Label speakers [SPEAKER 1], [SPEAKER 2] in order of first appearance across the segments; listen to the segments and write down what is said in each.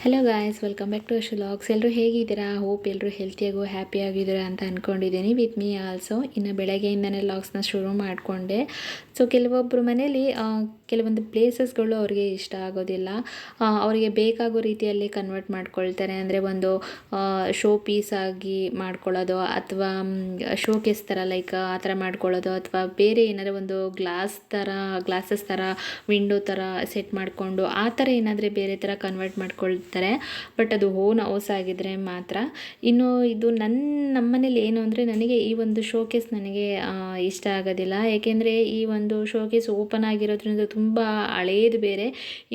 [SPEAKER 1] Hello guys, welcome back to Ash vlogs. ಎಲ್ಲರೂ ಹೇಗಿದ್ದೀರಾ? Hope ಎಲ್ಲರೂ ಹೆಲ್ತಿಯಾಗೂ ಹ್ಯಾಪಿಯಾಗಿದ್ದೀರಾ ಅಂತ ಅಂದ್ಕೊಂಡಿದ್ದೀನಿ. With me also. ಇನ್ನು ಬೆಳಗ್ಗೆಯಿಂದನೇ ವ್ಲಾಗ್ಸ್ನ ಶುರು ಮಾಡಿಕೊಂಡೆ. ಸೊ ಕೆಲವೊಬ್ಬರು ಮನೇಲಿ ಕೆಲವೊಂದು ಪ್ಲೇಸಸ್ಗಳು ಅವ್ರಿಗೆ ಇಷ್ಟ ಆಗೋದಿಲ್ಲ. ಅವರಿಗೆ ಬೇಕಾಗೋ ರೀತಿಯಲ್ಲಿ ಕನ್ವರ್ಟ್ ಮಾಡ್ಕೊಳ್ತಾರೆ. ಅಂದರೆ ಒಂದು ಶೋ ಪೀಸ್ ಆಗಿ ಮಾಡ್ಕೊಳ್ಳೋದು, ಅಥವಾ ಶೋಕೇಸ್ ಥರ ಲೈಕ್ ಆ ಥರ ಮಾಡ್ಕೊಳ್ಳೋದು, ಅಥವಾ ಬೇರೆ ಏನಾದರೂ ಒಂದು ಗ್ಲಾಸಸ್ ಥರ ವಿಂಡೋ ಥರ ಸೆಟ್ ಮಾಡಿಕೊಂಡು ಆ ಥರ ಏನಾದರೂ ಬೇರೆ ಥರ ಕನ್ವರ್ಟ್ ಮಾಡ್ಕೊಳ್ತಾರೆ. ಬಟ್ ಅದು ಓನ್ ಹೌಸ್ ಆಗಿದ್ರೆ ಮಾತ್ರ. ಇನ್ನು ಇದು ನಮ್ಮನೇಲಿ ಏನು ಅಂದರೆ, ನನಗೆ ಈ ಒಂದು ಶೋಕೇಸ್ ನನಗೆ ಇಷ್ಟ ಆಗೋದಿಲ್ಲ. ಏಕೆಂದರೆ ಈ ಒಂದು ಶೋಕೇಸ್ ಓಪನ್ ಆಗಿರೋದ್ರಿಂದ ತುಂಬ ಹಳೇದು ಬೇರೆ.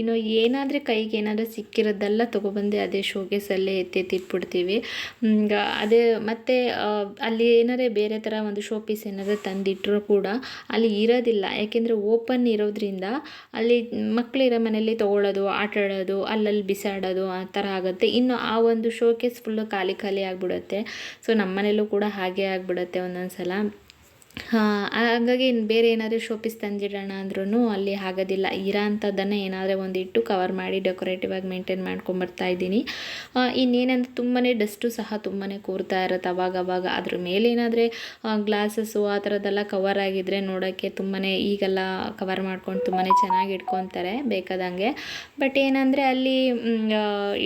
[SPEAKER 1] ಇನ್ನು ಏನಾದರೆ ಕೈಗೆ ಏನಾದರೂ ಸಿಕ್ಕಿರೋದೆಲ್ಲ ತೊಗೊಬಂದು ಅದೇ ಶೋಕೇಸಲ್ಲೇ ಎತ್ತಿಟ್ಬಿಡ್ತೀವಿ. ಅದೇ ಮತ್ತು ಅಲ್ಲಿ ಏನಾದರೆ ಬೇರೆ ಥರ ಒಂದು ಶೋ ಪೀಸ್ ಏನಾದರೂ ತಂದಿಟ್ಟರೂ ಕೂಡ ಅಲ್ಲಿ ಇರೋದಿಲ್ಲ. ಯಾಕೆಂದರೆ ಓಪನ್ ಇರೋದ್ರಿಂದ ಅಲ್ಲಿ ಮಕ್ಕಳಿರೋ ಮನೆಯಲ್ಲಿ ತೊಗೊಳ್ಳೋದು, ಆಟ ಆಡೋದು, ಅಲ್ಲಲ್ಲಿ ಬಿಸಾಡೋದು ಆ ಥರ ಆಗುತ್ತೆ. ಇನ್ನು ಆ ಒಂದು ಶೋಕೇಸ್ ಫುಲ್ಲು ಖಾಲಿ ಆಗಿಬಿಡುತ್ತೆ. ಸೊ ನಮ್ಮನೇಲೂ ಕೂಡ ಹಾಗೆ ಆಗಿಬಿಡುತ್ತೆ ಒಂದೊಂದು ಸಲ. ಹಾಗಾಗಿ ಬೇರೆ ಏನಾದರೂ ಶೋಪೀಸ್ ತಂದಿಡೋಣ ಅಂದ್ರೂ ಅಲ್ಲಿ ಆಗೋದಿಲ್ಲ. ಇರೋ ಅಂಥದ್ದನ್ನು ಏನಾದರೂ ಒಂದಿಟ್ಟು ಕವರ್ ಮಾಡಿ ಡೆಕೋರೇಟಿವ್ ಆಗಿ ಮೇಂಟೈನ್ ಮಾಡ್ಕೊಂಬರ್ತಾ ಇದ್ದೀನಿ. ಇನ್ನೇನಂದ್ರೆ ತುಂಬಾ ಡಸ್ಟು ಸಹ ತುಂಬಾ ಕೂರ್ತಾ ಇರುತ್ತೆ ಅವಾಗವಾಗ. ಅದ್ರ ಮೇಲೆ ಏನಾದರೆ ಗ್ಲಾಸಸ್ಸು ಆ ಥರದ್ದೆಲ್ಲ ಕವರ್ ಆಗಿದ್ದರೆ ನೋಡೋಕ್ಕೆ ತುಂಬಾ ಈಗೆಲ್ಲ ಕವರ್ ಮಾಡ್ಕೊಂಡು ತುಂಬಾ ಚೆನ್ನಾಗಿ ಇಟ್ಕೊತಾರೆ ಬೇಕಾದಂಗೆ. ಬಟ್ ಏನಂದರೆ ಅಲ್ಲಿ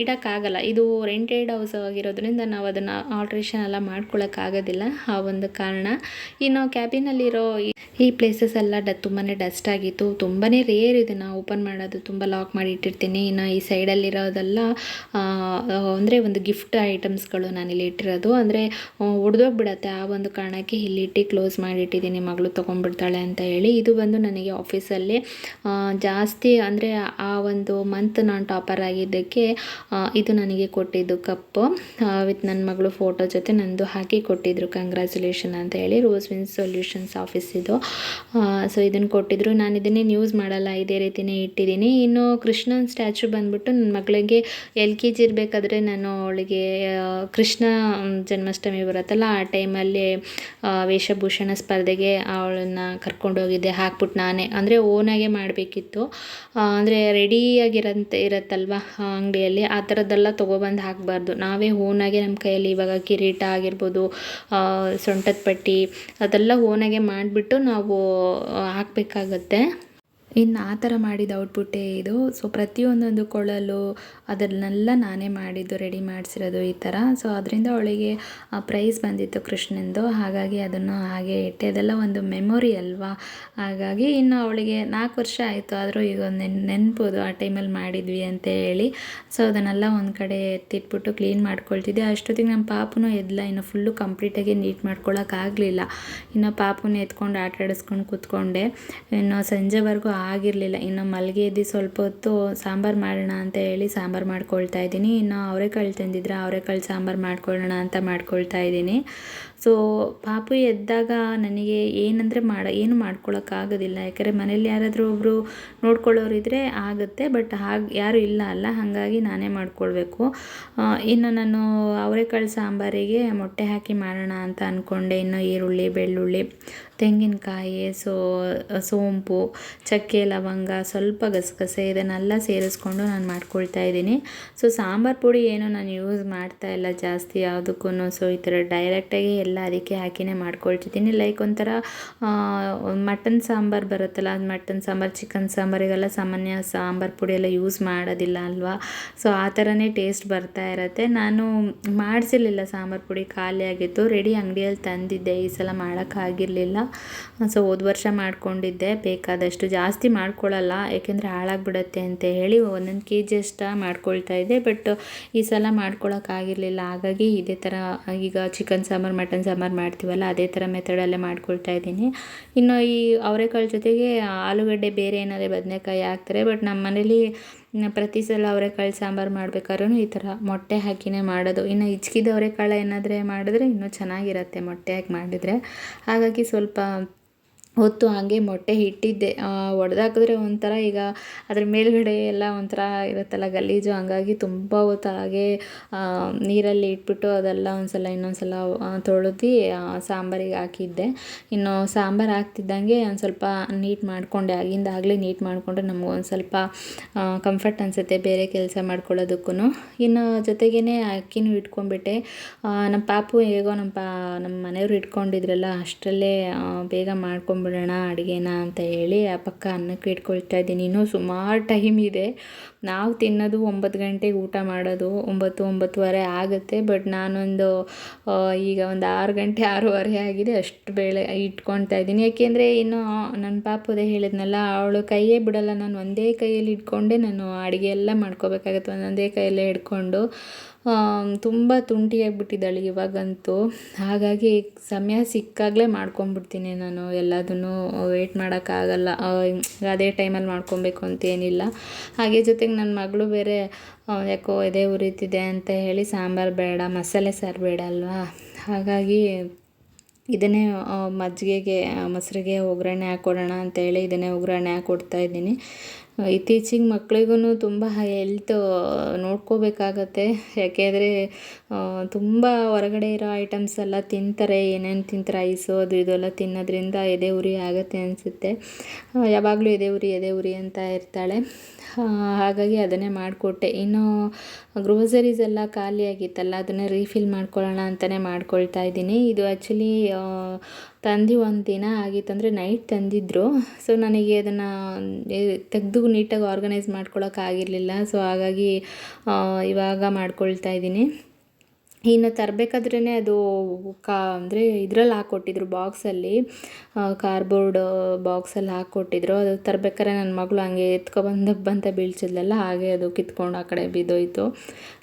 [SPEAKER 1] ಇಡೋಕ್ಕಾಗಲ್ಲ. ಇದು ರೆಂಟೆಡ್ ಹೌಸ್ ಆಗಿರೋದ್ರಿಂದ ನಾವು ಅದನ್ನು ಆಲ್ಟ್ರೇಷನ್ ಎಲ್ಲ ಮಾಡ್ಕೊಳ್ಳೋಕ್ಕಾಗೋದಿಲ್ಲ. ಆ ಒಂದು ಕಾರಣ. ಇನ್ನು ಕ್ಯಾಬಿನಲ್ಲಿರೋ ಈ ಪ್ಲೇಸಸ್ ಎಲ್ಲ ತುಂಬಾ ಡಸ್ಟ್ ಆಗಿತ್ತು. ತುಂಬಾ ರೇರ್ ಇದನ್ನು ಓಪನ್ ಮಾಡೋದು, ತುಂಬ ಲಾಕ್ ಮಾಡಿ ಇಟ್ಟಿರ್ತೀನಿ. ಇನ್ನು ಈ ಸೈಡಲ್ಲಿರೋದೆಲ್ಲ ಅಂದರೆ ಒಂದು ಗಿಫ್ಟ್ ಐಟಮ್ಸ್ಗಳು ನಾನಿಲ್ಲಿ ಇಟ್ಟಿರೋದು. ಅಂದರೆ ಒಡೆದೋಗ್ಬಿಡತ್ತೆ, ಆ ಒಂದು ಕಾರಣಕ್ಕೆ ಇಲ್ಲಿಟ್ಟು ಕ್ಲೋಸ್ ಮಾಡಿಟ್ಟಿದ್ದೀನಿ, ಮಗಳು ತೊಗೊಂಡ್ಬಿಡ್ತಾಳೆ ಅಂತ ಹೇಳಿ. ಇದು ಬಂದು ನನಗೆ ಆಫೀಸಲ್ಲಿ ಜಾಸ್ತಿ ಅಂದರೆ ಆ ಒಂದು ಮಂತ್ ನಾನು ಟಾಪರ್ ಆಗಿದ್ದಕ್ಕೆ ಇದು ನನಗೆ ಕೊಟ್ಟಿದ್ದು ಕಪ್ಪು ವಿತ್ ನನ್ನ ಮಗಳು ಫೋಟೋ ಜೊತೆ ನಂದು ಹಾಕಿ ಕೊಟ್ಟಿದ್ರು, ಕಂಗ್ರ್ಯಾಚುಲೇಷನ್ ಅಂತ ಹೇಳಿ. ರೋಸ್ ವಿನ್ ಸೊಲ್ಯೂಷನ್ಸ್ ಆಫೀಸ್ ಇದು. ಸೊ ಇದನ್ನು ಕೊಟ್ಟಿದ್ರು. ನಾನು ಇದನ್ನೇನು ಯೂಸ್ ಮಾಡಲ್ಲ, ಇದೇ ರೀತಿಯೇ ಇಟ್ಟಿದ್ದೀನಿ. ಇನ್ನು ಕೃಷ್ಣನ ಸ್ಟ್ಯಾಚು ಬಂದುಬಿಟ್ಟು ನನ್ನ ಮಗಳಿಗೆ LKG ಇರಬೇಕಾದ್ರೆ ನಾನು ಅವಳಿಗೆ ಕೃಷ್ಣ ಜನ್ಮಾಷ್ಟಮಿ ಬರುತ್ತಲ್ಲ, ಆ ಟೈಮಲ್ಲಿ ವೇಷಭೂಷಣ ಸ್ಪರ್ಧೆಗೆ ಅವಳನ್ನು ಕರ್ಕೊಂಡೋಗಿದ್ದೆ. ಹಾಕ್ಬಿಟ್ಟು ನಾನೇ ಅಂದರೆ ಓನಾಗೆ ಮಾಡಬೇಕಿತ್ತು. ಅಂದರೆ ಇರತ್ತಲ್ವ ಅಂಗಡಿಯಲ್ಲಿ, ಆ ಥರದ್ದೆಲ್ಲ ತೊಗೊಬಂದು ಹಾಕಬಾರ್ದು. ನಾವೇ ಓನಾಗೆ ನಮ್ಮ ಕೈಯಲ್ಲಿ ಇವಾಗ ಕಿರೀಟ ಆಗಿರ್ಬೋದು, ಸೊಂಟದ ಪಟ್ಟಿ ಅದೆಲ್ಲ ಓನಾಗೆ ಮಾಡಿಬಿಟ್ಟು ನಾವು ಹಾಕಬೇಕಾಗತ್ತೆ. ಇನ್ನು ಆ ಥರ ಮಾಡಿದ ಔಟ್ಪುಟ್ಟೇ ಇದು. ಸೊ ಪ್ರತಿಯೊಂದೊಂದು ಕೊಳಲು ಅದನ್ನೆಲ್ಲ ನಾನೇ ಮಾಡಿದ್ದು, ರೆಡಿ ಮಾಡಿಸಿರೋದು ಈ ಥರ. ಸೊ ಅದರಿಂದ ಅವಳಿಗೆ ಪ್ರೈಸ್ ಬಂದಿತ್ತು ಕೃಷ್ಣಂದು. ಹಾಗಾಗಿ ಅದನ್ನು ಹಾಗೆ ಇಟ್ಟೆ. ಅದೆಲ್ಲ ಒಂದು ಮೆಮೊರಿ ಅಲ್ವಾ. ಹಾಗಾಗಿ ಇನ್ನು ಅವಳಿಗೆ 4 ವರ್ಷ ಆಯಿತು, ಆದರೂ ಈಗ ನೆನ್ಬೋದು ಆ ಟೈಮಲ್ಲಿ ಮಾಡಿದ್ವಿ ಅಂತ ಹೇಳಿ. ಸೊ ಅದನ್ನೆಲ್ಲ ಒಂದು ಕಡೆ ಎತ್ತಿಟ್ಬಿಟ್ಟು ಕ್ಲೀನ್ ಮಾಡ್ಕೊಳ್ತಿದ್ದೆ. ಅಷ್ಟೊತ್ತಿಗೆ ನಮ್ಮ ಪಾಪನೂ ಎದ್ಲ. ಇನ್ನು ಫುಲ್ಲು ಕಂಪ್ಲೀಟಾಗಿ ನೀಟ್ ಮಾಡ್ಕೊಳ್ಳೋಕ್ಕಾಗಲಿಲ್ಲ. ಇನ್ನು ಪಾಪನ ಎತ್ಕೊಂಡು ಆಟ ಆಡಿಸ್ಕೊಂಡು ಕೂತ್ಕೊಂಡೆ. ಇನ್ನು ಸಂಜೆವರೆಗೂ ಆಗಿರಲಿಲ್ಲ. ಇನ್ನು ಮಲ್ಗೆ ಎದ್ದು ಸ್ವಲ್ಪ ಹೊತ್ತು ಸಾಂಬಾರು ಮಾಡೋಣ ಅಂತ ಹೇಳಿ ಸಾಂಬಾರು ಮಾಡ್ಕೊಳ್ತಾ ಇದ್ದೀನಿ. ಇನ್ನು ಅವರೆಕಾಳು ತಂದಿದ್ರೆ ಅವರೆಕಾಳು ಸಾಂಬಾರು ಮಾಡ್ಕೊಳ್ಳೋಣ ಅಂತ ಮಾಡ್ಕೊಳ್ತಾ ಇದ್ದೀನಿ. ಸೊ ಪಾಪು ಎದ್ದಾಗ ನನಗೆ ಏನು ಮಾಡ್ಕೊಳ್ಳೋಕ್ಕಾಗೋದಿಲ್ಲ. ಯಾಕಂದರೆ ಮನೇಲಿ ಯಾರಾದರೂ ಒಬ್ಬರು ನೋಡ್ಕೊಳ್ಳೋರಿದ್ರೆ ಆಗುತ್ತೆ. ಬಟ್ ಯಾರೂ ಇಲ್ಲ ಅಲ್ಲ, ಹಾಗಾಗಿ ನಾನೇ ಮಾಡ್ಕೊಳ್ಬೇಕು. ಇನ್ನು ನಾನು ಅವರೆಕಾಳು ಸಾಂಬಾರಿಗೆ ಮೊಟ್ಟೆ ಹಾಕಿ ಮಾಡೋಣ ಅಂತ ಅಂದ್ಕೊಂಡೆ. ಇನ್ನು ಈರುಳ್ಳಿ, ಬೆಳ್ಳುಳ್ಳಿ, ತೆಂಗಿನಕಾಯಿ, ಸೋಂಪು, ಚಕ್ಕೆ, ಲವಂಗ, ಸ್ವಲ್ಪ ಗಸಗಸೆ ಇದನ್ನೆಲ್ಲ ಸೇರಿಸ್ಕೊಂಡು ನಾನು ಮಾಡ್ಕೊಳ್ತಾ ಇದ್ದೀನಿ. ಸೊ ಸಾಂಬಾರು ಪುಡಿ ಏನು ನಾನು ಯೂಸ್ ಮಾಡ್ತಾ ಇಲ್ಲ ಜಾಸ್ತಿ ಯಾವುದಕ್ಕೂ. ಸೊ ಈ ಥರ ಡೈರೆಕ್ಟಾಗಿ ಎಲ್ಲ ಅದಕ್ಕೆ ಹಾಕಿನೇ ಮಾಡ್ಕೊಳ್ತಿದ್ದೀನಿ. ಲೈಕ್ ಒಂಥರ ಮಟನ್ ಸಾಂಬಾರು ಬರುತ್ತಲ್ಲ, ಅದು ಮಟನ್ ಸಾಂಬಾರು, ಚಿಕನ್ ಸಾಂಬಾರಿಗೆಲ್ಲ ಸಾಮಾನ್ಯ ಸಾಂಬಾರು ಪುಡಿ ಎಲ್ಲ ಯೂಸ್ ಮಾಡೋದಿಲ್ಲ ಅಲ್ವಾ. ಸೊ ಆ ಥರನೇ ಟೇಸ್ಟ್ ಬರ್ತಾ ಇರುತ್ತೆ. ನಾನು ಮಾಡಿಸಿರಲಿಲ್ಲ, ಸಾಂಬಾರು ಪುಡಿ ಖಾಲಿಯಾಗಿತ್ತು. ರೆಡಿ ಅಂಗಡಿಯಲ್ಲಿ ತಂದಿದ್ದೆ, ಈ ಸಲ ಮಾಡೋಕ್ಕಾಗಿರಲಿಲ್ಲ. ಸೊ ಹೋದ ವರ್ಷ ಮಾಡ್ಕೊಂಡಿದ್ದೆ ಬೇಕಾದಷ್ಟು. ಜಾಸ್ತಿ ಮಾಡ್ಕೊಳ್ಳಲ್ಲ, ಏಕೆಂದರೆ ಹಾಳಾಗಿಬಿಡುತ್ತೆ ಅಂತ ಹೇಳಿ 1 kg ಅಷ್ಟು ಮಾಡ್ಕೊಳ್ತಾ ಇದ್ದೆ. ಬಟ್ ಈ ಸಲ ಮಾಡ್ಕೊಳ್ಳೋಕ್ಕಾಗಿರಲಿಲ್ಲ. ಹಾಗಾಗಿ ಇದೇ ಥರ ಈಗ ಚಿಕನ್ ಸಾಂಬಾರು, ಮಟನ್ ಸಾಂಬಾರು ಮಾಡ್ತೀವಲ್ಲ, ಅದೇ ಥರ ಮೆಥಡಲ್ಲೇ ಮಾಡ್ಕೊಳ್ತಾ ಇದ್ದೀನಿ. ಇನ್ನು ಈ ಅವರೆಕಾಳು ಜೊತೆಗೆ ಆಲೂಗಡ್ಡೆ, ಬೇರೆ ಏನಾದರೂ ಬದನೆಕಾಯಿ ಹಾಕ್ತಾರೆ. ಬಟ್ ನಮ್ಮ ಮನೇಲಿ ಪ್ರತಿ ಸಲ ಅವರೆಕಾಳು ಸಾಂಬಾರು ಮಾಡ್ಬೇಕಾದ್ರೂ ಈ ಥರ ಮೊಟ್ಟೆ ಹಾಕಿನೇ ಮಾಡೋದು. ಇನ್ನು ಹಿಚ್ಕಿದ ಅವರೆಕಾಳು ಏನಾದರೂ ಮಾಡಿದ್ರೆ ಇನ್ನೂ ಚೆನ್ನಾಗಿರುತ್ತೆ ಮೊಟ್ಟೆ ಹಾಕಿ ಮಾಡಿದರೆ. ಹಾಗಾಗಿ ಸ್ವಲ್ಪ ಹೊತ್ತು ಹಾಗೆ ಮೊಟ್ಟೆ ಇಟ್ಟಿದ್ದೆ. ಒಡೆದಾಕಿದ್ರೆ ಒಂಥರ ಈಗ ಅದ್ರ ಮೇಲ್ಗಡೆ ಎಲ್ಲ ಒಂಥರ ಇರುತ್ತಲ್ಲ ಗಲೀಜು, ಹಂಗಾಗಿ ತುಂಬ ಹೊತ್ತು ಹಾಗೆ ನೀರಲ್ಲಿ ಇಟ್ಬಿಟ್ಟು ಅದೆಲ್ಲ ಇನ್ನೊಂದು ಸಲ ತೊಳೆದು ಸಾಂಬಾರಿಗೆ ಹಾಕಿದ್ದೆ. ಇನ್ನು ಸಾಂಬಾರು ಹಾಕ್ತಿದ್ದಂಗೆ ಒಂದು ಸ್ವಲ್ಪ ನೀಟ್ ಮಾಡಿಕೊಂಡೆ, ಆಗಿಂದಾಗಲೇ ನೀಟ್ ಮಾಡಿಕೊಂಡ್ರೆ ನಮಗೂ ಒಂದು ಸ್ವಲ್ಪ ಕಂಫರ್ಟ್ ಅನಿಸುತ್ತೆ ಬೇರೆ ಕೆಲಸ ಮಾಡ್ಕೊಳ್ಳೋದಕ್ಕೂ. ಇನ್ನು ಜೊತೆಗೇ ಅಕ್ಕಿನೂ ಇಟ್ಕೊಂಡ್ಬಿಟ್ಟೆ. ನಮ್ಮ ಪಾಪು ಹೇಗೋ ನಮ್ಮ ಮನೆಯವರು ಇಟ್ಕೊಂಡಿದ್ರಲ್ಲ ಅಷ್ಟರಲ್ಲೇ ಬೇಗ ಮಾಡ್ಕೊಂಬಿಡೋಣ ಅಡುಗೆನ ಅಂತ ಹೇಳಿ ಆ ಪಕ್ಕ ಅನ್ನಕ್ಕೆ ಇಟ್ಕೊಳ್ತಾ ಇದ್ದೀನಿ. ಇನ್ನೂ ಸುಮಾರು ಟೈಮ್ ಇದೆ. ನಾವು ತಿನ್ನೋದು 9 ಗಂಟೆಗೆ, ಊಟ ಮಾಡೋದು 9-9:30 ಆಗುತ್ತೆ. ಬಟ್ ನಾನೊಂದು ಈಗ ಒಂದು 6 ಗಂಟೆ 6:30 ಆಗಿದೆ, ಅಷ್ಟು ಬೇಳೆ ಇಟ್ಕೊಳ್ತಾ ಇದ್ದೀನಿ. ಯಾಕೆಂದರೆ ಇನ್ನು ನನ್ನ ಪಾಪುದೇ ಹೇಳಿದ್ನಲ್ಲ, ಅವಳು ಕೈಯೇ ಬಿಡೋಲ್ಲ. ನಾನು ಒಂದೇ ಕೈಯಲ್ಲಿ ಇಟ್ಕೊಂಡೆ ನಾನು ಅಡುಗೆ ಎಲ್ಲ ಮಾಡ್ಕೋಬೇಕಾಗತ್ತೆ, ಒಂದೊಂದೇ ಕೈಯಲ್ಲೇ ಹಿಡ್ಕೊಂಡು. ತುಂಬ ತುಂಟಿಯಾಗಿಬಿಟ್ಟಿದ್ದಾಳೆ ಇವಾಗಂತೂ. ಹಾಗಾಗಿ ಸಮಯ ಸಿಕ್ಕಾಗಲೇ ಮಾಡ್ಕೊಂಬಿಡ್ತೀನಿ ನಾನು ಎಲ್ಲದನ್ನು. ವೇಟ್ ಮಾಡೋಕ್ಕಾಗಲ್ಲ, ಅದೇ ಟೈಮಲ್ಲಿ ಮಾಡ್ಕೊಬೇಕು ಅಂತೇನಿಲ್ಲ. ಹಾಗೆ ಜೊತೆಗೆ ನನ್ನ ಮಗಳು ಬೇರೆ ಯಾಕೋ ಎದೆ ಉರಿತಿದೆ ಅಂತ ಹೇಳಿ ಸಾಂಬಾರು ಬೇಡ, ಮಸಾಲೆ ಸಾರು ಬೇಡ ಅಲ್ವಾ, ಹಾಗಾಗಿ ಇದನ್ನೇ ಮಜ್ಜಿಗೆಗೆ ಮೊಸರಿಗೆ ಒಗ್ಗರಣೆ ಹಾಕ್ಕೊಡೋಣ ಅಂತೇಳಿ ಇದನ್ನೇ ಒಗ್ಗರಣೆ ಹಾಕ್ಕೊಡ್ತಾ ಇದ್ದೀನಿ. ಇತ್ತೀಚಿಗೆ ಮಕ್ಳಿಗೂ ತುಂಬ ಹೆಲ್ತ್ ನೋಡ್ಕೋಬೇಕಾಗತ್ತೆ. ಯಾಕೆಂದರೆ ತುಂಬ ಹೊರಗಡೆ ಇರೋ ಐಟಮ್ಸ್ ಎಲ್ಲ ತಿಂತಾರೆ, ಏನೇನು ತಿಂತಾರೆ, ಐಸು ಅದು ಇದೆಲ್ಲ ತಿನ್ನೋದ್ರಿಂದ ಎದೆ ಉರಿ ಆಗುತ್ತೆ ಅನಿಸುತ್ತೆ. ಯಾವಾಗಲೂ ಎದೆ ಉರಿ ಅಂತ ಇರ್ತಾಳೆ. ಹಾಗಾಗಿ ಅದನ್ನೇ ಮಾಡಿಕೊಟ್ಟೆ. ಇನ್ನು ಗ್ರೋಸರೀಸ್ ಎಲ್ಲ ಖಾಲಿಯಾಗಿತ್ತಲ್ಲ, ಅದನ್ನೇ ರೀಫಿಲ್ ಮಾಡ್ಕೊಳ್ಳೋಣ ಅಂತಲೇ ಮಾಡ್ಕೊಳ್ತಾ ಇದ್ದೀನಿ. ಇದು ಆ್ಯಕ್ಚುಲಿ ತಂದು ಒಂದು ದಿನ ಆಗಿತ್ತಂದರೆ ನೈಟ್ ತಂದಿದ್ದರು. ಸೊ ನನಗೆ ಅದನ್ನು ತೆಗೆದು ನೀಟಾಗಿ ಆರ್ಗನೈಸ್ ಮಾಡ್ಕೊಳ್ಳೋಕ್ಕಾಗಿರಲಿಲ್ಲ. ಸೊ ಹಾಗಾಗಿ ಇವಾಗ ಮಾಡ್ಕೊಳ್ತಾ ಇದ್ದೀನಿ. ಇನ್ನು ತರಬೇಕಾದ್ರೇ ಅದು ಅಂದರೆ ಇದ್ರಲ್ಲಿ ಹಾಕ್ಕೊಟ್ಟಿದ್ರು, ಬಾಕ್ಸಲ್ಲಿ, ಕಾರ್ಬೋರ್ಡ್ ಬಾಕ್ಸಲ್ಲಿ ಹಾಕ್ಕೊಟ್ಟಿದ್ರು. ಅದು ತರಬೇಕಾದ್ರೆ ನನ್ನ ಮಗಳು ಹಂಗೆ ಎತ್ಕೊಬಂತ ಬೀಳ್ಸಿದ್ಲಲ್ಲ, ಹಾಗೆ ಅದು ಕಿತ್ಕೊಂಡು ಆ ಕಡೆ ಬಿದ್ದೋಯ್ತು.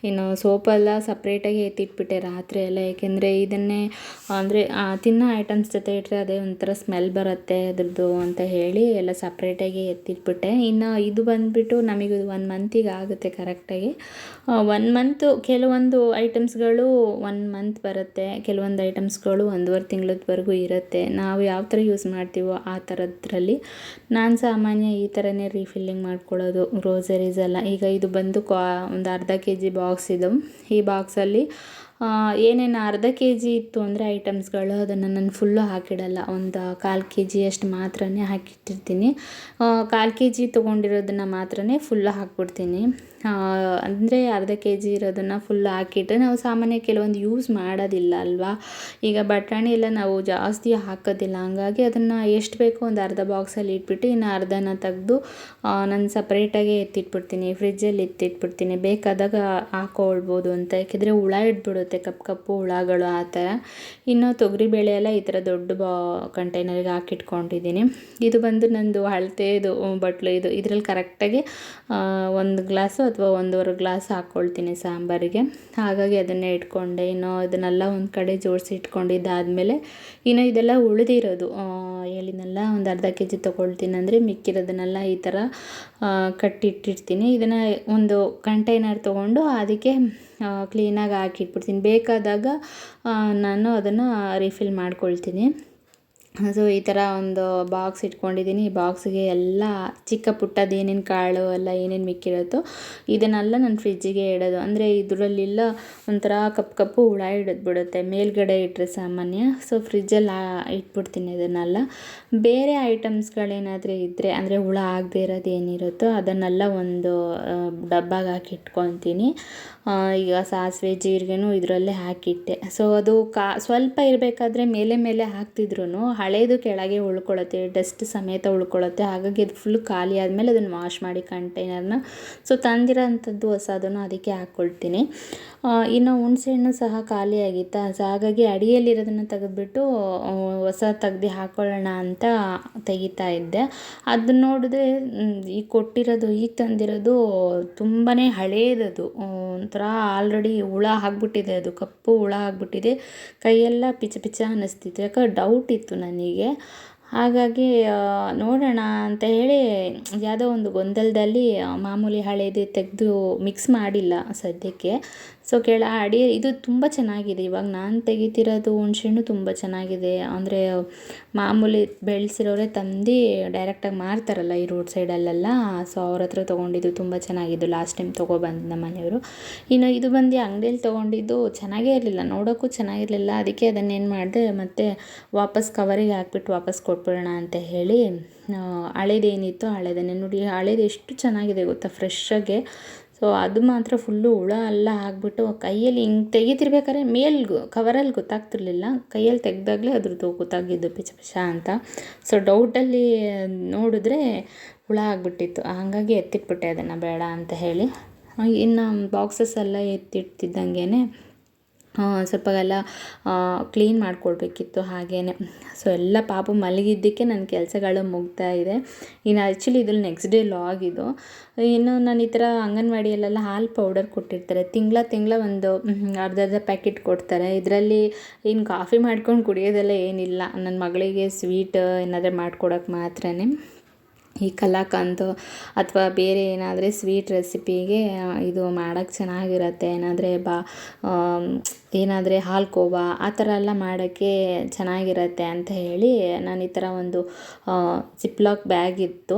[SPEAKER 1] ಇನ್ನು ಸೋಪೆಲ್ಲ ಸಪ್ರೇಟಾಗಿ ಎತ್ತಿಟ್ಬಿಟ್ಟೆ ರಾತ್ರಿ ಎಲ್ಲ. ಏಕೆಂದರೆ ಇದನ್ನೇ ಅಂದರೆ ತಿನ್ನೋ ಐಟಮ್ಸ್ ಜೊತೆ ಇಟ್ಟರೆ ಅದೇ ಒಂಥರ ಸ್ಮೆಲ್ ಬರುತ್ತೆ ಅದ್ರದ್ದು ಅಂತ ಹೇಳಿ ಎಲ್ಲ ಸಪ್ರೇಟಾಗಿ ಎತ್ತಿಟ್ಬಿಟ್ಟೆ. ಇನ್ನು ಇದು ಬಂದುಬಿಟ್ಟು ನಮಗೆ 1 ಮಂತಿಗೆ ಆಗುತ್ತೆ ಕರೆಕ್ಟಾಗಿ. 1 ಮಂತು ಕೆಲವೊಂದು ಐಟಮ್ಸ್ಗಳು 1 ಮಂತ್ ಬರುತ್ತೆ, ಕೆಲವೊಂದು ಐಟಮ್ಸ್ಗಳು 1.5 ತಿಂಗಳವರೆಗೂ ಇರುತ್ತೆ. ನಾವು ಯಾವ ಥರ ಯೂಸ್ ಮಾಡ್ತೀವೋ ಆ ಥರದ್ರಲ್ಲಿ ನಾನು ಸಾಮಾನ್ಯ ಈ ಥರನೇ ರೀಫಿಲ್ಲಿಂಗ್ ಮಾಡ್ಕೊಳ್ಳೋದು ಗ್ರೋಸರೀಸ್ ಎಲ್ಲ. ಈಗ ಇದು ಬಂದು ಒಂದು ಅರ್ಧ kg ಬಾಕ್ಸ್ ಇದು. ಈ ಬಾಕ್ಸಲ್ಲಿ ಏನೇನು ಅರ್ಧ kg ಇತ್ತು ಅಂದರೆ ಐಟಮ್ಸ್ಗಳು, ಅದನ್ನು ನಾನು ಫುಲ್ಲು ಹಾಕಿಡಲ್ಲ, ಒಂದು 1/4 kg ಅಷ್ಟು ಮಾತ್ರನೇ ಹಾಕಿಟ್ಟಿರ್ತೀನಿ. 1/4 kg ತೊಗೊಂಡಿರೋದನ್ನು ಮಾತ್ರನೇ ಫುಲ್ಲು ಹಾಕ್ಬಿಡ್ತೀನಿ. ಅಂದರೆ ಅರ್ಧ kg ಇರೋದನ್ನು ಫುಲ್ ಹಾಕಿಟ್ರೆ ನಾವು ಸಾಮಾನ್ಯ ಕೆಲವೊಂದು ಯೂಸ್ ಮಾಡೋದಿಲ್ಲ ಅಲ್ವಾ. ಈಗ ಬಟಾಣಿ ಎಲ್ಲ ನಾವು ಜಾಸ್ತಿ ಹಾಕೋದಿಲ್ಲ, ಹಂಗಾಗಿ ಅದನ್ನು ಎಷ್ಟು ಬೇಕೋ ಒಂದು ಅರ್ಧ ಬಾಕ್ಸಲ್ಲಿ ಇಟ್ಬಿಟ್ಟು ಇನ್ನು ಅರ್ಧನ ತೆಗೆದು ನಾನು ಸಪ್ರೇಟಾಗಿ ಎತ್ತಿಟ್ಬಿಡ್ತೀನಿ, ಫ್ರಿಜ್ಜಲ್ಲಿ ಎತ್ತಿಟ್ಬಿಡ್ತೀನಿ. ಬೇಕಾದಾಗ ಹಾಕ್ಕೊಳ್ಬೋದು ಅಂತ. ಯಾಕೆಂದರೆ ಹುಳ ಹಿಡ್ಬಿಡುತ್ತೆ, ಕಪ್ಪು ಹುಳಗಳು ಆ ಥರ. ಇನ್ನು ತೊಗರಿಬೇಳೆ ಎಲ್ಲ ಈ ಥರ ದೊಡ್ಡ ಕಂಟೈನರಿಗೆ ಹಾಕಿಟ್ಕೊಂಡಿದ್ದೀನಿ. ಇದು ಬಂದು ನಂದು ಅಳತೆದು ಬಟ್ಲು. ಇದರಲ್ಲಿ ಕರೆಕ್ಟಾಗಿ 1 ಗ್ಲಾಸು ಅಥವಾ 1.5 ಗ್ಲಾಸ್ ಹಾಕ್ಕೊಳ್ತೀನಿ ಸಾಂಬಾರಿಗೆ. ಹಾಗಾಗಿ ಅದನ್ನೇ ಇಟ್ಕೊಂಡೆ. ಇನ್ನು ಅದನ್ನೆಲ್ಲ ಒಂದು ಕಡೆ ಜೋಡಿಸಿ ಇಟ್ಕೊಂಡಿದ್ದಾದಮೇಲೆ ಇನ್ನು ಇದೆಲ್ಲ ಉಳಿದಿರೋದು ಹೇಳಿದ್ನಲ್ಲ, ಒಂದು ಅರ್ಧ kg ತೊಗೊಳ್ತೀನಿ ಅಂದರೆ ಮಿಕ್ಕಿರೋದನ್ನೆಲ್ಲ ಈ ಥರ ಕಟ್ಟಿಟ್ಟಿರ್ತೀನಿ. ಇದನ್ನು ಒಂದು ಕಂಟೈನರ್ ತೊಗೊಂಡು ಅದಕ್ಕೆ ಕ್ಲೀನಾಗಿ ಹಾಕಿಟ್ಬಿಡ್ತೀನಿ. ಬೇಕಾದಾಗ ನಾನು ಅದನ್ನು ರೀಫಿಲ್ ಮಾಡ್ಕೊಳ್ತೀನಿ. ಸೊ ಈ ಥರ ಒಂದು ಬಾಕ್ಸ್ ಇಟ್ಕೊಂಡಿದ್ದೀನಿ. ಈ ಬಾಕ್ಸಿಗೆ ಎಲ್ಲ ಚಿಕ್ಕ ಪುಟ್ಟದ್ದು ಏನೇನು ಕಾಳು ಎಲ್ಲ ಏನೇನು ಮಿಕ್ಕಿರುತ್ತೋ ಇದನ್ನೆಲ್ಲ ನಾನು ಫ್ರಿಜ್ಜಿಗೆ ಇಡೋದು. ಅಂದರೆ ಇದರಲ್ಲೆಲ್ಲ ಒಂಥರ ಕಪ್ಪು ಹುಳ ಹಿಡಿದ್ಬಿಡುತ್ತೆ ಮೇಲ್ಗಡೆ ಇಟ್ಟರೆ ಸಾಮಾನ್ಯ. ಸೊ ಫ್ರಿಜ್ಜಲ್ಲಿ ಇಟ್ಬಿಡ್ತೀನಿ ಇದನ್ನೆಲ್ಲ. ಬೇರೆ ಐಟಮ್ಸ್ಗಳೇನಾದರೂ ಇದ್ದರೆ ಅಂದರೆ ಹುಳ ಆಗದೆ ಇರೋದು ಏನಿರುತ್ತೋ ಅದನ್ನೆಲ್ಲ ಒಂದು ಡಬ್ಬಾಗೆ ಹಾಕಿ ಇಟ್ಕೊತೀನಿ. ಈಗ ಸಾಸಿವೆ ಜೀರಿಗೆನೂ ಇದರಲ್ಲೇ ಹಾಕಿಟ್ಟೆ. ಸೊ ಅದು ಸ್ವಲ್ಪ ಇರಬೇಕಾದ್ರೆ ಮೇಲೆ ಹಾಕ್ತಿದ್ರು ಹಳೇದು ಕೆಳಗೆ ಉಳ್ಕೊಳ್ಳುತ್ತೆ, ಡಸ್ಟ್ ಸಮೇತ ಉಳ್ಕೊಳ್ಳುತ್ತೆ. ಹಾಗಾಗಿ ಅದು ಫುಲ್ ಖಾಲಿ ಆದಮೇಲೆ ಅದನ್ನು ವಾಶ್ ಮಾಡಿ ಕಂಟೈನರ್ನ ಸೊ ತಂದಿರೋ ಅಂಥದ್ದು ಹೊಸದನ್ನು ಅದಕ್ಕೆ ಹಾಕ್ಕೊಳ್ತೀನಿ. ಇನ್ನು ಹುಣಸೆಹಣ್ಣು ಸಹ ಖಾಲಿಯಾಗಿತ್ತು. ಸೊ ಹಾಗಾಗಿ ಅಡಿಯಲ್ಲಿರೋದನ್ನು ತೆಗೆದುಬಿಟ್ಟು ಹೊಸ ತೆಗ್ದು ಹಾಕ್ಕೊಳ್ಳೋಣ ಅಂತ ತೆಗಿತಾ ಇದ್ದೆ. ಅದನ್ನ ನೋಡಿದ್ರೆ ಈಗ ತಂದಿರೋದು ತುಂಬಾ ಹಳೇದದು, ಒಂಥರ ಆಲ್ರೆಡಿ ಹುಳ ಆಗಿಬಿಟ್ಟಿದೆ, ಅದು ಕಪ್ಪು ಹುಳ ಆಗಿಬಿಟ್ಟಿದೆ. ಕೈಯೆಲ್ಲ ಪಿಚ ಅನ್ನಿಸ್ತಿತ್ತು. ಯಾಕಂದ್ರೆ ಡೌಟ್ ಇತ್ತು ನನಗೆ. ಹಾಗಾಗಿ ನೋಡೋಣ ಅಂತ ಹೇಳಿ ಯಾವುದೋ ಒಂದು ಗೊಂದಲದಲ್ಲಿ ಮಾಮೂಲಿ ಹಳೇದು ತೆಗೆದು ಮಿಕ್ಸ್ ಮಾಡಿಲ್ಲ ಸದ್ಯಕ್ಕೆ. ಸೊ ಅಡಿ ಇದು ತುಂಬ ಚೆನ್ನಾಗಿದೆ. ಇವಾಗ ನಾನು ತೆಗಿತಿರೋದು ಹುಣ್ಸೆಹಣ್ಣು ತುಂಬ ಚೆನ್ನಾಗಿದೆ. ಅಂದರೆ ಮಾಮೂಲಿ ಬೆಳೆಸಿರೋರೆ ತಂದು ಡೈರೆಕ್ಟಾಗಿ ಮಾರ್ತಾರಲ್ಲ ಈ ರೋಡ್ ಸೈಡಲ್ಲೆಲ್ಲ, ಸೊ ಅವ್ರ ಹತ್ರ ತೊಗೊಂಡಿದ್ದು ತುಂಬ ಚೆನ್ನಾಗಿದ್ದು. ಲಾಸ್ಟ್ ಟೈಮ್ ತೊಗೊಬಂದು ನಮ್ಮ ಮನೆಯವರು. ಇನ್ನು ಇದು ಬಂದು ಅಂಗಡಿಯಲ್ಲಿ ತೊಗೊಂಡಿದ್ದು ಚೆನ್ನಾಗೇ ಇರಲಿಲ್ಲ, ನೋಡೋಕ್ಕೂ ಚೆನ್ನಾಗಿರಲಿಲ್ಲ. ಅದಕ್ಕೆ ಅದನ್ನೇನು ಮಾಡಿದೆ, ಮತ್ತೆ ವಾಪಸ್ ಕವರಿಗೆ ಹಾಕ್ಬಿಟ್ಟು ವಾಪಸ್ ಕೊಟ್ಬಿಡೋಣ ಅಂತ ಹೇಳಿ ಹಳೇದೇನಿತ್ತು ಹಳೇದನ್ನೇ ನೋಡಿ. ಹಳೇದು ಎಷ್ಟು ಚೆನ್ನಾಗಿದೆ ಗೊತ್ತಾ, ಫ್ರೆಶ್ಶಾಗೆ. ಸೊ ಅದು ಮಾತ್ರ ಫುಲ್ಲು ಹುಳ ಎಲ್ಲ ಆಗಿಬಿಟ್ಟು ಕೈಯಲ್ಲಿ ಹಿಂಗೆ ತೆಗಿತಿರ್ಬೇಕಾದ್ರೆ ಕವರಲ್ಲಿ ಗೊತ್ತಾಗ್ತಿರ್ಲಿಲ್ಲ, ಕೈಯಲ್ಲಿ ತೆಗ್ದಾಗಲೇ ಅದ್ರದ್ದು ಗೊತ್ತಾಗಿದ್ದು ಪಿಚ ಪಿಚ ಅಂತ. ಸೊ ಡೌಟಲ್ಲಿ ನೋಡಿದ್ರೆ ಹುಳ ಆಗಿಬಿಟ್ಟಿತ್ತು, ಹಾಗಾಗಿ ಎತ್ತಿಟ್ಬಿಟ್ಟೆ ಅದನ್ನು ಬೇಡ ಅಂತ ಹೇಳಿ. ಇನ್ನು ಬಾಕ್ಸಸ್ ಎಲ್ಲ ಎತ್ತಿಡ್ತಿದ್ದಂಗೆ ಸ್ವಲ್ಪ ಎಲ್ಲ ಕ್ಲೀನ್ ಮಾಡ್ಕೊಳ್ಬೇಕಿತ್ತು ಹಾಗೇ. ಸೊ ಎಲ್ಲ ಪಾಪು ಮಲಗಿದ್ದಕ್ಕೆ ನನ್ನ ಕೆಲಸಗಳು ಮುಗ್ತಾ ಇದೆ. ಇನ್ನು ಆ್ಯಕ್ಚುಲಿ ಇದ್ರಲ್ಲಿ ನೆಕ್ಸ್ಟ್ ಡೇ ಲಾಗ್ ಇದು. ಇನ್ನು ನಾನು ಈ ಥರ ಅಂಗನವಾಡಿಯಲ್ಲೆಲ್ಲ ಹಾಲು ಪೌಡರ್ ಕೊಟ್ಟಿರ್ತಾರೆ, ತಿಂಗಳ ಒಂದು ಅರ್ಧ ಪ್ಯಾಕೆಟ್ ಕೊಡ್ತಾರೆ. ಇದರಲ್ಲಿ ಇನ್ನು ಕಾಫಿ ಮಾಡ್ಕೊಂಡು ಕುಡಿಯೋದೆಲ್ಲ ಏನಿಲ್ಲ, ನನ್ನ ಮಗಳಿಗೆ ಸ್ವೀಟ್ ಏನಾದರೂ ಮಾಡ್ಕೊಡೋಕೆ ಮಾತ್ರನೇ. ಈ ಕಲಾಕಂದ್ ಅಥವಾ ಬೇರೆ ಏನಾದರೆ ಸ್ವೀಟ್ ರೆಸಿಪಿಗೆ ಇದು ಮಾಡೋಕ್ಕೆ ಚೆನ್ನಾಗಿರುತ್ತೆ. ಏನಾದರೆ ಹಾಲು ಕೋವಾ ಆ ಥರ ಎಲ್ಲ ಮಾಡೋಕ್ಕೆ ಚೆನ್ನಾಗಿರುತ್ತೆ ಅಂತ ಹೇಳಿ ನಾನು ಈ ಥರ ಒಂದು ಜಿಪ್ಲಾಕ್ ಬ್ಯಾಗ್ ಇತ್ತು.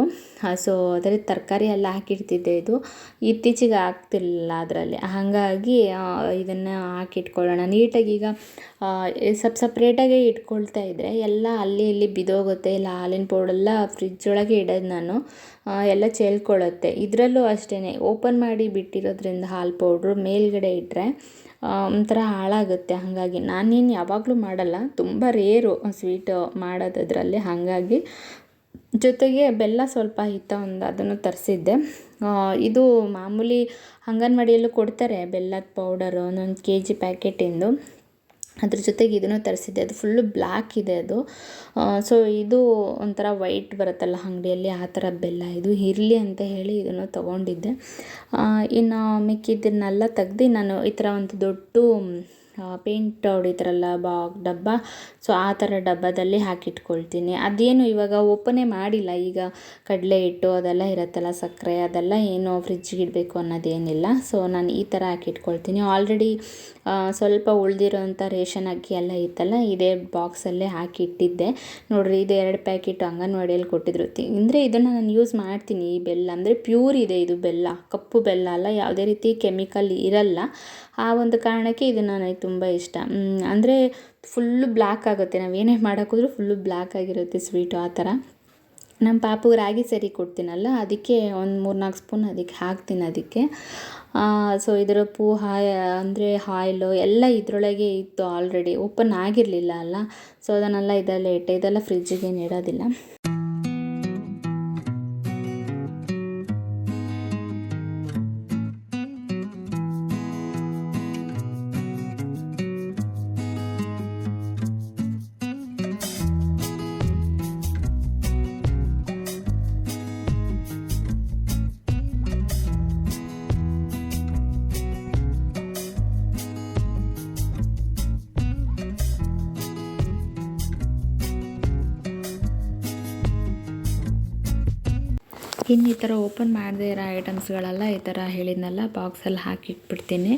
[SPEAKER 1] ಸೊ ಅದರಲ್ಲಿ ತರಕಾರಿ ಎಲ್ಲ ಹಾಕಿಡ್ತಿದ್ದೆ. ಇದು ಇತ್ತೀಚೆಗೆ ಆಗ್ತಿರಲಿಲ್ಲ ಅದರಲ್ಲಿ, ಹಾಗಾಗಿ ಇದನ್ನು ಹಾಕಿಟ್ಕೊಳ್ಳೋಣ ನೀಟಾಗಿ. ಈಗ ಸಪ್ರೇಟಾಗಿ ಇಟ್ಕೊಳ್ತಾ ಇದ್ದರೆ ಎಲ್ಲ ಅಲ್ಲಿ ಇಲ್ಲಿ ಬಿದ್ದೋಗುತ್ತೆ, ಇಲ್ಲ ಹಾಲಿನ ಪೌಡೆಲ್ಲ ಫ್ರಿಜ್ ಒಳಗೆ ಇಡೋದು ನಾನು, ಎಲ್ಲ ಚೆಲ್ಕೊಳ್ಳುತ್ತೆ. ಇದರಲ್ಲೂ ಅಷ್ಟೇ, ಓಪನ್ ಮಾಡಿ ಬಿಟ್ಟಿರೋದ್ರಿಂದ ಹಾಲು ಪೌಡ್ರು ಮೇಲ್ಗಡೆ ಇಟ್ಟರೆ ಒಂಥರ ಹಾಳಾಗುತ್ತೆ. ಹಾಗಾಗಿ ನಾನೇನು ಯಾವಾಗಲೂ ಮಾಡಲ್ಲ, ತುಂಬ ರೇರು ಸ್ವೀಟ್ ಮಾಡೋದರಲ್ಲಿ. ಹಾಗಾಗಿ ಜೊತೆಗೆ ಬೆಲ್ಲ ಸ್ವಲ್ಪ ಇತ್ತ ಅದನ್ನು ತರಿಸಿದ್ದೆ. ಇದು ಮಾಮೂಲಿ ಅಂಗನವಾಡಿಯಲ್ಲೂ ಕೊಡ್ತಾರೆ ಬೆಲ್ಲದ ಪೌಡರು, ಒಂದೊಂದು kg ಪ್ಯಾಕೆಟಿಂದು. ಅದ್ರ ಜೊತೆಗೆ ಇದನ್ನು ತರಿಸಿದ್ದೆ, ಅದು ಫುಲ್ಲು ಬ್ಲ್ಯಾಕ್ ಇದೆ ಅದು. ಸೊ ಇದು ಒಂಥರ ವೈಟ್ ಬರುತ್ತಲ್ಲ ಅಂಗಡಿಯಲ್ಲಿ, ಆ ಥರ ಬೆಲ್ಲ ಇದು ಇರಲಿ ಅಂತ ಹೇಳಿ ಇದನ್ನು ತೊಗೊಂಡಿದ್ದೆ. ಇನ್ನು ಮಿಕ್ಕಿದ್ದನ್ನೆಲ್ಲ ತೆಗ್ದು ನಾನು ಈ ಥರ ಒಂದು ದೊಡ್ಡ ಪೇಂಟ್ ಹೊಡಿತಾರಲ್ಲ ಡಬ್ಬ, ಸೊ ಆ ಥರ ಡಬ್ಬದಲ್ಲಿ ಹಾಕಿಟ್ಕೊಳ್ತೀನಿ. ಅದೇನು ಇವಾಗ ಓಪನೇ ಮಾಡಿಲ್ಲ. ಈಗ ಕಡಲೆ ಹಿಟ್ಟು ಅದೆಲ್ಲ ಇರುತ್ತಲ್ಲ, ಸಕ್ಕರೆ ಅದೆಲ್ಲ ಏನು ಫ್ರಿಜ್ಜಿಗೆ ಇಡಬೇಕು ಅನ್ನೋದೇನಿಲ್ಲ. ಸೊ ನಾನು ಈ ಥರ ಹಾಕಿಟ್ಕೊಳ್ತೀನಿ. ಆಲ್ರೆಡಿ ಸ್ವಲ್ಪ ಉಳಿದಿರೋಂಥ ರೇಷನ್ ಅಕ್ಕಿ ಎಲ್ಲ ಇತ್ತಲ್ಲ, ಇದೇ ಬಾಕ್ಸಲ್ಲೇ ಹಾಕಿ ಇಟ್ಟಿದ್ದೆ. ನೋಡಿರಿ, ಇದು 2 ಪ್ಯಾಕೆಟ್ ಅಂಗನವಾಡಿಯಲ್ಲಿ ಕೊಟ್ಟಿದ್ರು. ಅಂದರೆ ಇದನ್ನು ನಾನು ಯೂಸ್ ಮಾಡ್ತೀನಿ. ಈ ಬೆಲ್ಲ ಅಂದರೆ ಪ್ಯೂರ್ ಇದೆ, ಇದು ಬೆಲ್ಲ ಕಪ್ಪು ಬೆಲ್ಲ ಅಲ್ಲ, ಯಾವುದೇ ರೀತಿ ಕೆಮಿಕಲ್ ಇರಲ್ಲ. ಆ ಒಂದು ಕಾರಣಕ್ಕೆ ಇದು ನನಗೆ ತುಂಬ ಇಷ್ಟ. ಅಂದರೆ ಫುಲ್ಲು ಬ್ಲ್ಯಾಕ್ ಆಗುತ್ತೆ, ನಾವೇನೇ ಮಾಡೋಕ್ಕೋದ್ರೂ ಫುಲ್ಲು ಬ್ಲ್ಯಾಕ್ ಆಗಿರುತ್ತೆ ಸ್ವೀಟು. ಆ ಥರ ನಮ್ಮ ಪಾಪುಗೆ ರಾಗಿ ಸರಿ ಕೊಡ್ತೀನಲ್ಲ, ಅದಕ್ಕೆ ಒಂದು 3-4 ಸ್ಪೂನ್ ಅದಕ್ಕೆ ಹಾಕ್ತೀನಿ ಅದಕ್ಕೆ. ಸೊ ಇದರ ಅಂದರೆ ಆಯಿಲು ಎಲ್ಲ ಇದರೊಳಗೆ ಇತ್ತು, ಆಲ್ರೆಡಿ ಓಪನ್ ಆಗಿರಲಿಲ್ಲ ಅಲ್ಲ. ಸೊ ಅದನ್ನೆಲ್ಲ ಇದೆಲ್ಲ ಇದೆಲ್ಲ ಫ್ರಿಜ್ಜಿಗೆ ಇಡೋದಿಲ್ಲ. ಇನ್ನು ಈ ಥರ ಓಪನ್ ಮಾಡದೇ ಇರೋ ಐಟಮ್ಸ್ಗಳೆಲ್ಲ ಈ ಥರ ಹೇಳಿದ್ನಲ್ಲ ಬಾಕ್ಸಲ್ಲಿ ಹಾಕಿಟ್ಬಿಡ್ತೀನಿ.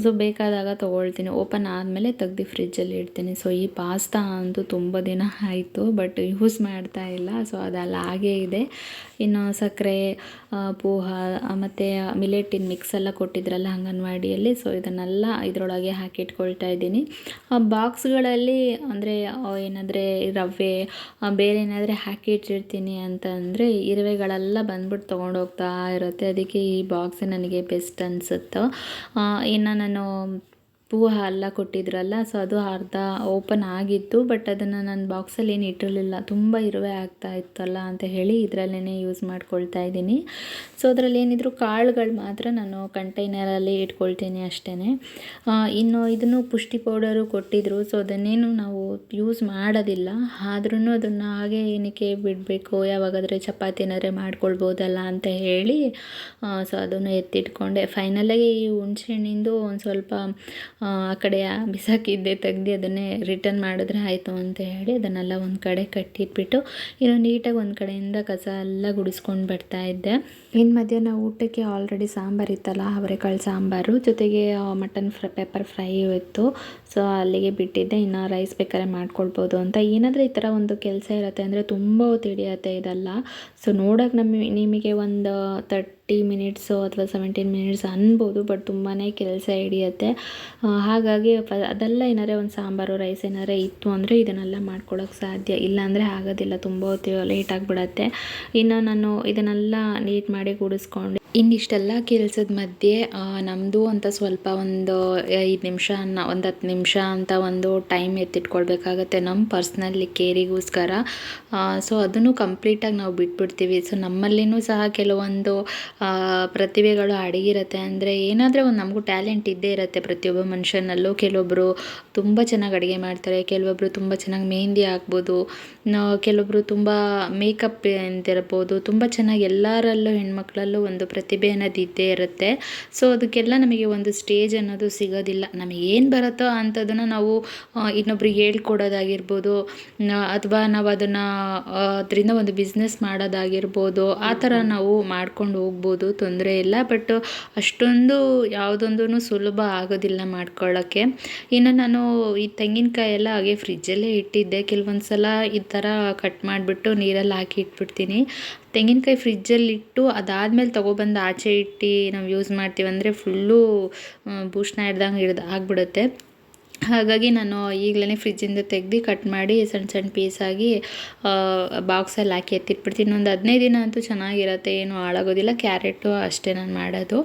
[SPEAKER 1] ಸೊ ಬೇಕಾದಾಗ ತೊಗೊಳ್ತೀನಿ, ಓಪನ್ ಆದಮೇಲೆ ತೆಗ್ದು ಫ್ರಿಜ್ಜಲ್ಲಿ ಇಡ್ತೀನಿ. ಸೊ ಈ ಪಾಸ್ತಾ ಅಂತೂ ತುಂಬ ದಿನ ಆಯಿತು, ಬಟ್ ಯೂಸ್ ಮಾಡ್ತಾ ಇಲ್ಲ. ಸೊ ಅದೆಲ್ಲ ಹಾಗೇ ಇದೆ. ಇನ್ನು ಸಕ್ಕರೆ, ಪೋಹ ಮತ್ತು ಮಿಲೆಟಿನ ಮಿಕ್ಸ್ ಎಲ್ಲ ಕೊಟ್ಟಿದ್ರಲ್ಲ ಅಂಗನವಾಡಿಯಲ್ಲಿ, ಸೊ ಇದನ್ನೆಲ್ಲ ಇದರೊಳಗೆ ಹಾಕಿಟ್ಕೊಳ್ತಾ ಇದ್ದೀನಿ. ಬಾಕ್ಸ್ಗಳಲ್ಲಿ ಅಂದರೆ ಏನಾದರೆ ರವೆ ಬೇರೆ ಏನಾದರೆ ಹಾಕಿಟ್ಟಿರ್ತೀನಿ ಅಂತಂದರೆ ಇರುವೆಗಳೆಲ್ಲ ಬಂದ್ಬಿಟ್ಟು ತೊಗೊಂಡೋಗ್ತಾ ಇರುತ್ತೆ. ಅದಕ್ಕೆ ಈ ಬಾಕ್ಸೇ ನನಗೆ ಬೆಸ್ಟ್ ಅನಿಸುತ್ತೆ. ಇನ್ನು ನಾನು ಪೂಹ ಎಲ್ಲ ಕೊಟ್ಟಿದ್ರಲ್ಲ, ಸೊ ಅದು ಅರ್ಧ ಓಪನ್ ಆಗಿತ್ತು, ಬಟ್ ಅದನ್ನು ನಾನು ಬಾಕ್ಸಲ್ಲಿ ಏನು ಇಟ್ಟಿರಲಿಲ್ಲ, ತುಂಬ ಇರುವೆ ಆಗ್ತಾ ಇತ್ತಲ್ಲ ಅಂತ ಹೇಳಿ ಇದರಲ್ಲೇ ಯೂಸ್ ಮಾಡ್ಕೊಳ್ತಾ ಇದ್ದೀನಿ. ಸೊ ಅದರಲ್ಲಿ ಏನಿದ್ರು ಕಾಳುಗಳು ಮಾತ್ರ ನಾನು ಕಂಟೈನರಲ್ಲಿ ಇಟ್ಕೊಳ್ತೀನಿ ಅಷ್ಟೇ. ಇನ್ನು ಇದನ್ನು ಪುಷ್ಟಿ ಪೌಡರು ಕೊಟ್ಟಿದ್ದರು, ಸೊ ಅದನ್ನೇನು ನಾವು ಯೂಸ್ ಮಾಡೋದಿಲ್ಲ. ಆದ್ರೂ ಅದನ್ನು ಹಾಗೆ ಏನಕ್ಕೆ ಬಿಡಬೇಕು, ಯಾವಾಗಾದರೆ ಚಪಾತಿ ಏನಾದರೆ ಮಾಡ್ಕೊಳ್ಬೋದಲ್ಲ ಅಂತ ಹೇಳಿ ಸೊ ಅದನ್ನು ಎತ್ತಿಟ್ಕೊಂಡೆ. ಫೈನಲಾಗಿ ಈ ಹುಣ್ಸೆಹಣ್ಣಿಂದು ಒಂದು ಸ್ವಲ್ಪ ಆ ಕಡೆ ಬಿಸಾಕಿದ್ದೆ ತೆಗ್ದು ಅದನ್ನೇ ರಿಟರ್ನ್ ಮಾಡಿದ್ರೆ ಆಯಿತು ಅಂತ ಹೇಳಿ ಅದನ್ನೆಲ್ಲ ಒಂದು ಕಡೆ ಕಟ್ಟಿಟ್ಬಿಟ್ಟು ಇನ್ನು ನೀಟಾಗಿ ಒಂದು ಕಡೆಯಿಂದ ಕಸ ಎಲ್ಲ ಗುಡಿಸ್ಕೊಂಡು ಬರ್ತಾ ಇದ್ದೆ. ಇನ್ನು ಮಧ್ಯಾಹ್ನ ಊಟಕ್ಕೆ ಆಲ್ರೆಡಿ ಸಾಂಬಾರು ಇತ್ತಲ್ಲ, ಅವರೆಕಾಳು ಸಾಂಬಾರು ಜೊತೆಗೆ ಮಟನ್ ಪೆಪ್ಪರ್ ಫ್ರೈ ಇತ್ತು. ಸೊ ಅಲ್ಲಿಗೆ ಬಿಟ್ಟಿದ್ದೆ. ಇನ್ನು ರೈಸ್ ಬೇಕಾದ್ರೆ ಮಾಡ್ಕೊಳ್ಬೋದು ಅಂತ. ಏನಾದರೂ ಈ ಥರ ಒಂದು ಕೆಲಸ ಇರುತ್ತೆ ಅಂದರೆ ತುಂಬ ಹೊತ್ತು ಹಿಡಿಯುತ್ತೆ ಇದೆಲ್ಲ. ಸೊ ನೋಡೋಕೆ ನಿಮಗೆ ಒಂದು 30 ಮಿನಿಟ್ಸು ಅಥವಾ 17 ಮಿನಿಟ್ಸ್ ಅನ್ಬೋದು, ಬಟ್ ತುಂಬಾ ಕೆಲಸ ಹಿಡಿಯುತ್ತೆ. ಹಾಗಾಗಿ ಅದೆಲ್ಲ ಏನಾರೇ ಒಂದು ಸಾಂಬಾರು ರೈಸ್ ಏನಾರೇ ಇತ್ತು ಅಂದರೆ ಇದನ್ನೆಲ್ಲ ಮಾಡ್ಕೊಳ್ಳೋಕೆ ಸಾಧ್ಯ, ಇಲ್ಲಾಂದರೆ ಆಗೋದಿಲ್ಲ, ತುಂಬ ಹೊತ್ತು ಲೇಟ್ ಆಗಿಬಿಡತ್ತೆ. ಇನ್ನು ನಾನು ಇದನ್ನೆಲ್ಲ ನೀಟ್ ಮಾಡಿ ಕೂಡಿಸ್ಕೊಂಡು ಇನ್ನಿಷ್ಟೆಲ್ಲ ಕೆಲಸದ ಮಧ್ಯೆ ನಮ್ಮದು ಅಂತ ಸ್ವಲ್ಪ ಒಂದು 5 ನಿಮಿಷ ಒಂದು 10 ನಿಮಿಷ ಅಂತ ಒಂದು ಟೈಮ್ ಎತ್ತಿಟ್ಕೊಳ್ಬೇಕಾಗತ್ತೆ ನಮ್ಮ ಪರ್ಸ್ನಲ್ ಕೇರಿಗೋಸ್ಕರ. ಸೊ ಅದನ್ನು ಕಂಪ್ಲೀಟಾಗಿ ನಾವು ಬಿಟ್ಬಿಡ್ತೀವಿ. ಸೊ ನಮ್ಮಲ್ಲಿನೂ ಸಹ ಕೆಲವೊಂದು ಪ್ರತಿಭೆಗಳು ಅಡಗಿರುತ್ತೆ. ಅಂದರೆ ಏನಾದರೂ ಒಂದು ನಮಗೂ ಟ್ಯಾಲೆಂಟ್ ಇದ್ದೇ ಇರುತ್ತೆ ಪ್ರತಿಯೊಬ್ಬ ಮನುಷ್ಯನಲ್ಲೂ. ಕೆಲವೊಬ್ಬರು ತುಂಬ ಚೆನ್ನಾಗಿ ಅಡುಗೆ ಮಾಡ್ತಾರೆ, ಕೆಲವೊಬ್ಬರು ತುಂಬ ಚೆನ್ನಾಗಿ ಮೆಹಂದಿ ಹಾಕ್ಬೋದು, ಕೆಲವೊಬ್ಬರು ತುಂಬ ಮೇಕಪ್ ಅಂತಿರ್ಬೋದು, ತುಂಬ ಚೆನ್ನಾಗಿ ಎಲ್ಲರಲ್ಲೂ ಹೆಣ್ಮಕ್ಳಲ್ಲೂ ಒಂದು ಪ್ರತಿಭೆ ಅನ್ನೋದು ಇದ್ದೇ ಇರುತ್ತೆ. ಸೊ ಅದಕ್ಕೆಲ್ಲ ನಮಗೆ ಒಂದು ಸ್ಟೇಜ್ ಅನ್ನೋದು ಸಿಗೋದಿಲ್ಲ. ನಮಗೇನು ಬರುತ್ತೋ ಅಂಥದ್ದನ್ನು ನಾವು ಇನ್ನೊಬ್ರಿಗೆ ಹೇಳ್ಕೊಡೋದಾಗಿರ್ಬೋದು, ಅಥವಾ ನಾವು ಅದನ್ನು ಅದರಿಂದ ಒಂದು ಬಿಸ್ನೆಸ್ ಮಾಡೋದಾಗಿರ್ಬೋದು, ಆ ಥರ ನಾವು ಮಾಡ್ಕೊಂಡು ಹೋಗ್ಬೋದು, ತೊಂದರೆ ಇಲ್ಲ. ಬಟ್ ಅಷ್ಟೊಂದು ಯಾವುದೊಂದೂ ಸುಲಭ ಆಗೋದಿಲ್ಲ ಮಾಡ್ಕೊಳ್ಳೋಕ್ಕೆ. ಇನ್ನು ನಾನು ಈ ತೆಂಗಿನಕಾಯಿ ಎಲ್ಲ ಹಾಗೆ ಫ್ರಿಜ್ಜಲ್ಲೇ ಇಟ್ಟಿದ್ದೆ. ಕೆಲವೊಂದು ಸಲ ಈ ಥರ ಕಟ್ ಮಾಡಿಬಿಟ್ಟು ನೀರಲ್ಲಿ ಹಾಕಿ ಇಟ್ಬಿಡ್ತೀನಿ. ತೆಂಗಿನಕಾಯಿ ಫ್ರಿಜ್ಜಲ್ಲಿಟ್ಟು ಅದಾದಮೇಲೆ ತೊಗೊಬಂದು ಆಚೆ ಇಟ್ಟು ನಾವು ಯೂಸ್ ಮಾಡ್ತೀವಿ ಅಂದರೆ ಫುಲ್ಲು ಭೂಷಣ ಹಿಡ್ದಂಗೆ ಆಗಿಬಿಡುತ್ತೆ. ಹಾಗಾಗಿ ನಾನು ಈಗಲೇ ಫ್ರಿಜ್ಜಿಂದ ತೆಗ್ದು ಕಟ್ ಮಾಡಿ ಸಣ್ಣ ಸಣ್ಣ ಪೀಸಾಗಿ ಬಾಕ್ಸಲ್ಲಿ ಹಾಕಿ ಎತ್ತಿಟ್ಬಿಡ್ತೀನಿ. ಒಂದು 15 ದಿನ ಅಂತೂ ಚೆನ್ನಾಗಿರುತ್ತೆ, ಏನೂ ಹಾಳಾಗೋದಿಲ್ಲ. ಕ್ಯಾರೆಟು ಅಷ್ಟೇ ನಾನು ಮಾಡೋದು.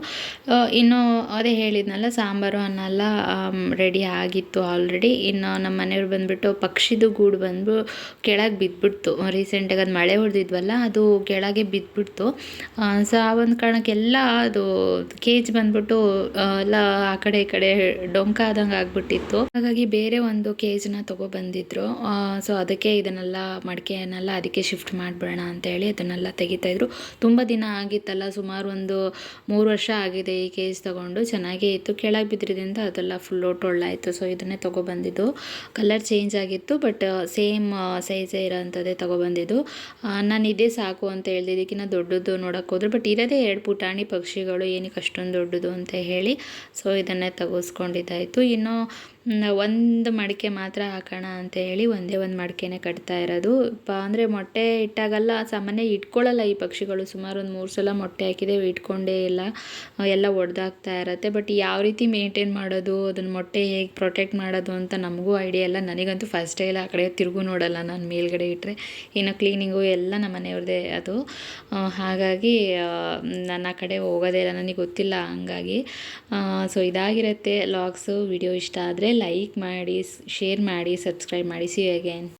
[SPEAKER 1] ಇನ್ನು ಅದೇ ಹೇಳಿದ್ನಲ್ಲ, ಸಾಂಬಾರು ಅನ್ನ ಎಲ್ಲ ರೆಡಿ ಆಗಿತ್ತು ಆಲ್ರೆಡಿ. ಇನ್ನು ನಮ್ಮ ಮನೆಯವ್ರು ಬಂದುಬಿಟ್ಟು ಪಕ್ಷಿದು ಗೂಡು ಬಂದು ಕೆಳಗೆ ಬಿದ್ದುಬಿಡ್ತು. ರೀಸೆಂಟಾಗಿ ಅದು ಮಳೆ ಹೊಡೆದಿದ್ವಲ್ಲ, ಅದು ಕೆಳಗೆ ಬಿದ್ದುಬಿಡ್ತು. ಸೊ ಆ ಒಂದು ಕಾರಣಕ್ಕೆಲ್ಲ ಅದು ಕೇಜ್ ಬಂದುಬಿಟ್ಟು ಎಲ್ಲ ಆ ಕಡೆ ಈ ಕಡೆ ಡೊಂಕ ಆದಂಗೆ ಆಗ್ಬಿಟ್ಟಿತ್ತು. ಹಾಗಾಗಿ ಬೇರೆ ಒಂದು ಕೇಜನ್ನ ತೊಗೊಬಂದಿದ್ರು. ಸೊ ಅದಕ್ಕೆ ಇದನ್ನೆಲ್ಲ ಮಡಿಕೆಯನ್ನೆಲ್ಲ ಅದಕ್ಕೆ ಶಿಫ್ಟ್ ಮಾಡಿಬಿಡೋಣ ಅಂತೇಳಿ ಅದನ್ನೆಲ್ಲ ತೆಗಿತಾಯಿದ್ರು. ತುಂಬ ದಿನ ಆಗಿತ್ತಲ್ಲ, ಸುಮಾರು ಒಂದು 3 ವರ್ಷ ಆಗಿದೆ ಈ ಕೇಜ್ ತೊಗೊಂಡು. ಚೆನ್ನಾಗೇ ಇತ್ತು. ಕೆಳಗೆ ಬಿದ್ದಿದ್ದರಿಂದ ಅದೆಲ್ಲ ಫುಲ್ಲು ಟೊಳ್ಳಾಯಿತು. ಸೊ ಇದನ್ನೇ ತೊಗೊಬಂದಿದ್ದು. ಕಲರ್ ಚೇಂಜ್ ಆಗಿತ್ತು, ಬಟ್ ಸೇಮ್ ಸೈಜೇ ಇರೋಂಥದ್ದೇ ತೊಗೊಬಂದಿದ್ದು. ನಾನು ಇದೇ ಸಾಕು ಅಂತ ಹೇಳ್ದಿದ್ದಕ್ಕಿಂತ ದೊಡ್ಡದು ನೋಡೋಕೆ ಹೋದ್ರು, ಬಟ್ ಇರೋದೇ 2 ಪುಟಾಣಿ ಪಕ್ಷಿಗಳು, ಏನಕ್ಕೆ ಅಷ್ಟೊಂದು ದೊಡ್ಡದು ಅಂತ ಹೇಳಿ ಸೊ ಇದನ್ನೇ ತೆಗೆಸ್ಕೊಂಡಿದ್ದಾಯಿತು. ಇನ್ನು ಒಂದು ಮಡಿಕೆ ಮಾತ್ರ ಹಾಕೋಣ ಅಂತ ಹೇಳಿ ಒಂದೇ ಒಂದು ಮಡಿಕೆನೇ ಕಟ್ತಾ ಇರೋದು. ಅಂದರೆ ಮೊಟ್ಟೆ ಇಟ್ಟಾಗಲ್ಲ, ಸಾಮಾನ್ಯ ಇಟ್ಕೊಳ್ಳಲ್ಲ ಈ ಪಕ್ಷಿಗಳು. ಸುಮಾರು ಒಂದು 3 ಸಲ ಮೊಟ್ಟೆ ಹಾಕಿದೆ, ಇಟ್ಕೊಂಡೇ ಇಲ್ಲ, ಎಲ್ಲ ಒಡೆದಾಗ್ತಾ ಇರತ್ತೆ. ಬಟ್ ಯಾವ ರೀತಿ ಮೇಂಟೈನ್ ಮಾಡೋದು, ಅದನ್ನು ಮೊಟ್ಟೆ ಹೇಗೆ ಪ್ರೊಟೆಕ್ಟ್ ಮಾಡೋದು ಅಂತ ನಮಗೂ ಐಡಿಯಾ ಇಲ್ಲ. ನನಗಂತೂ ಫಸ್ಟೇ ಇಲ್ಲ, ಆ ಕಡೆ ತಿರುಗು ನೋಡಲ್ಲ ನಾನು ಮೇಲ್ಗಡೆ ಇಟ್ಟರೆ. ಇನ್ನು ಕ್ಲೀನಿಂಗು ಎಲ್ಲ ನಮ್ಮ ಮನೆಯವ್ರದ್ದೇ ಅದು. ಹಾಗಾಗಿ ನಾನು ಆ ಕಡೆ ಹೋಗೋದೇ ಇಲ್ಲ, ನನಗೆ ಗೊತ್ತಿಲ್ಲ. ಹಂಗಾಗಿ ಸೊ ಇದಾಗಿರುತ್ತೆ ಲಾಗ್ಸು. ವಿಡಿಯೋ ಇಷ್ಟ ಆದರೆ ಲೈಕ್ ಮಾಡಿ, ಶೇರ್ ಮಾಡಿ, ಸಬ್ಸ್ಕ್ರೈಬ್ ಮಾಡಿ. See you again.